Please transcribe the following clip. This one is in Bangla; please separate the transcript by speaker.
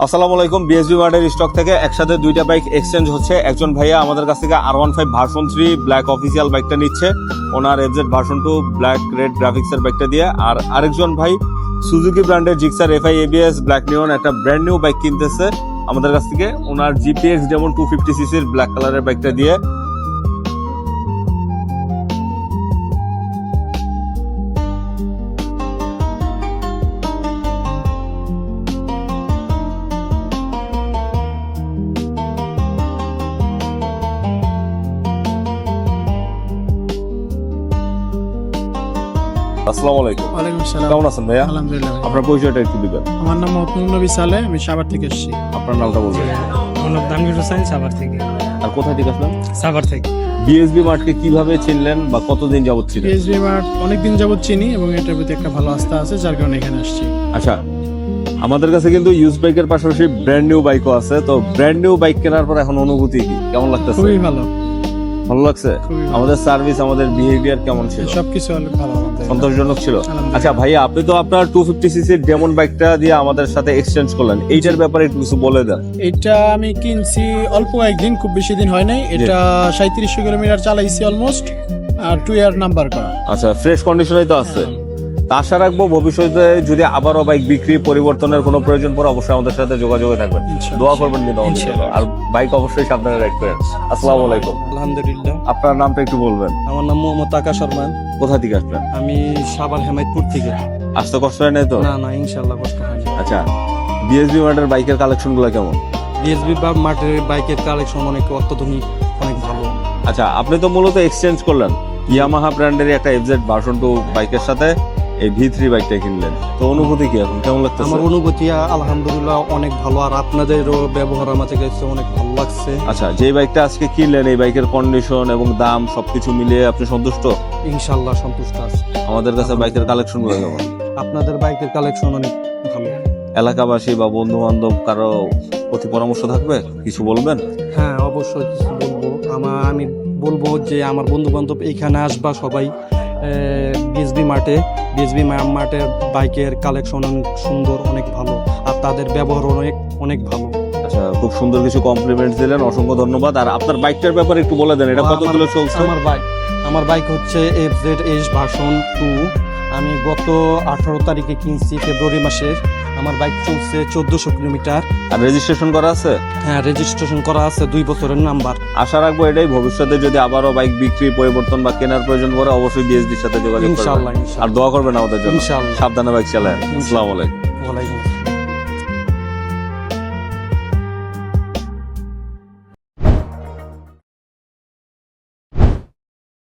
Speaker 1: আসসালামু আলাইকুম। বিএসবি মার্টের স্টক থেকে একসাথে দুইটা বাইক এক্সচেঞ্জ হচ্ছে। একজন ভাইয়া আমাদের কাছ থেকে R15 ভার্সন 3 ব্ল্যাক অফিসিয়াল বাইকটা নিচ্ছে, ওনার এফজেড ভার্সন 2 ব্ল্যাক রেড গ্রাফিক্সের বাইকটা দিয়ে। আর আরেকজন ভাই সুজুকি ব্র্যান্ডের জিক্সার FI ABS ব্ল্যাক নিয়ন একটা ব্র্যান্ড নিউ বাইক কিনতেছে আমাদের কাছ থেকে, ওনার GPX যেমন 250cc ব্ল্যাক কালারের বাইকটা দিয়ে। আসসালামু আলাইকুম।
Speaker 2: ওয়ালাইকুম আসসালাম।
Speaker 1: কেমন আছেন ভাইয়া?
Speaker 2: আলহামদুলিল্লাহ।
Speaker 1: আপনার পরিচয়টা একটু দিবেন।
Speaker 2: আমার নাম মহকুম নবী সালে, আমি সাভার থেকে এসেছি।
Speaker 1: আপনার নামটা বলবেন।
Speaker 3: আমার নাম তানভীর হোসেন, সাভার থেকে।
Speaker 1: আর কোথায় থেকে আসলেন?
Speaker 3: সাভার থেকে।
Speaker 1: বিএসবি মার্টকে কিভাবে চিনলেন বা কতদিন যাবত ছিলেন?
Speaker 2: বিএসবি মার্ট অনেকদিন যাবত চিনি এবং এটার প্রতি একটা ভালো আস্থা আছে, যার কারণে এখানে আসছি।
Speaker 1: আচ্ছা, আমাদের কাছে কিন্তু ইউজ বাইকের পাশাপাশি ব্র্যান্ড নিউ বাইকও আছে। তো ব্র্যান্ড নিউ বাইক কেনার পর এখন অনুভূতি কি, কেমন লাগতেছে?
Speaker 2: খুবই ভালো,
Speaker 1: ভালো লাগছে।
Speaker 2: খুবই ভালো।
Speaker 1: আমাদের সার্ভিস, আমাদের বিহেভিয়ার কেমন ছিল?
Speaker 2: সবকিছু অনেক ভালো, আমাদের
Speaker 1: সন্তোষজনক ছিল।
Speaker 2: আলহামদুলিল্লাহ।
Speaker 1: আচ্ছা ভাইয়া, আপনি তো আপনার 250cc ডেমন বাইকটা দিয়ে আমাদের সাথে এক্সচেঞ্জ করলেন, এইটার ব্যাপারে একটু কিছু বলে দেন।
Speaker 2: এটা আমি কিনছি অল্প কয়েকদিন, খুব বেশি দিন হয় নাই। এটা 3700 কিলোমিটার চালাইছি অলমোস্ট, আর 2 ইয়ার নাম্বার করা।
Speaker 1: আচ্ছা, ফ্রেশ কন্ডিশনেই তো আছে। তা আশা রাখবো ভবিষ্যতে যদি আবারও বাইক বিক্রি পরিবর্তনের কোনো প্রয়োজন পড়ে অবশ্যই আমাদের সাথে যোগাযোগে থাকবেন।
Speaker 2: ইনশাআল্লাহ।
Speaker 1: দোয়া করবেন কিন্তু আমাদের জন্য। আর বাইক অবশ্যই সাবধানে রাখবেন। আসসালামু আলাইকুম।
Speaker 3: আলহামদুলিল্লাহ।
Speaker 1: আপনার নামটা একটু বলবেন।
Speaker 3: আমার নাম মোহাম্মদ আকাশ শর্মা।
Speaker 1: কোথা থেকে আসলেন?
Speaker 3: আমি সাভার হেমায়তপুর থেকে।
Speaker 1: আসতে কষ্ট হয় নাই তো?
Speaker 3: না না, ইনশাল্লাহ কষ্ট হয়নি।
Speaker 1: আচ্ছা, বিএসবি মার্টের বাইকের কালেকশন গুলো কেমন?
Speaker 3: বিএসবি বা মার্টের বাইকের কালেকশন অনেক অত্যাধুনিক, অনেক ভালো।
Speaker 1: আচ্ছা, আপনি তো মূলত এক্সচেঞ্জ করলেন ইয়ামাহা ব্র্যান্ডের একটা এফজেড ভার্সন 2 বাইকের সাথে এই V3 বাইকটা কিনলেন। তো অনুভূতি কি এখন, কেমন লাগতেছে?
Speaker 3: আমার অনুভূতি আলহামদুলিল্লাহ অনেক ভালো, আর আপনাদেরও ব্যবহার আমার কাছে অনেক ভালো লাগছে।
Speaker 1: আচ্ছা, যে বাইকটা আজকে কিনলেন এই বাইকের কন্ডিশন এবং দাম সবকিছু মিলিয়ে আপনি সন্তুষ্ট?
Speaker 3: ইনশাল্লাহ সন্তুষ্ট আছে।
Speaker 1: আমাদের কাছে বাইকের কালেকশন গুলো কেমন?
Speaker 3: আপনাদের বাইকের কালেকশন অনেক ভালো।
Speaker 1: এলাকাবাসী বা বন্ধু বান্ধব কারো প্রতি পরামর্শ থাকবে, কিছু বলবেন?
Speaker 3: হ্যাঁ, অবশ্যই কিছু বলবো। আমি বলবো যে আমার বন্ধু বান্ধব এইখানে আসবা সবাই, বিএসবি মার্টের বাইকের কালেকশন অনেক সুন্দর, অনেক ভালো, আর তাদের ব্যবহার অনেক অনেক ভালো।
Speaker 1: আচ্ছা, খুব সুন্দর কিছু কমপ্লিমেন্টস দিলেন, অসংখ্য ধন্যবাদ। আর আপনার বাইকটার ব্যাপারে একটু বলে দেন, এটা কতগুলো চলছে?
Speaker 3: আমার বাইক হচ্ছে FZS ভার্সন 2। আমি গত 18 তারিখে কিনছি, ফেব্রুয়ারি মাসের। আমার বাইক চলছে 1400 কিলোমিটার।
Speaker 1: আর রেজিস্ট্রেশন করা আছে?
Speaker 3: হ্যাঁ, রেজিস্ট্রেশন করা আছে, 2 বছরের নাম্বার।
Speaker 1: আশা রাখবো এটাই, ভবিষ্যতে যদি আবারও বাইক বিক্রি পরিবর্তন বা কেনার প্রয়োজন পড়ে অবশ্যই বিএসডির সাথে যোগাযোগ করবেন।
Speaker 3: ইনশাআল্লাহ,
Speaker 1: আর দোয়া করবেন আমাদের জন্য।
Speaker 3: ইনশাআল্লাহ।
Speaker 1: সাবধানে বাইক চালান। আসসালামু আলাইকুম।
Speaker 3: ওয়ালাইকুম আসসালাম।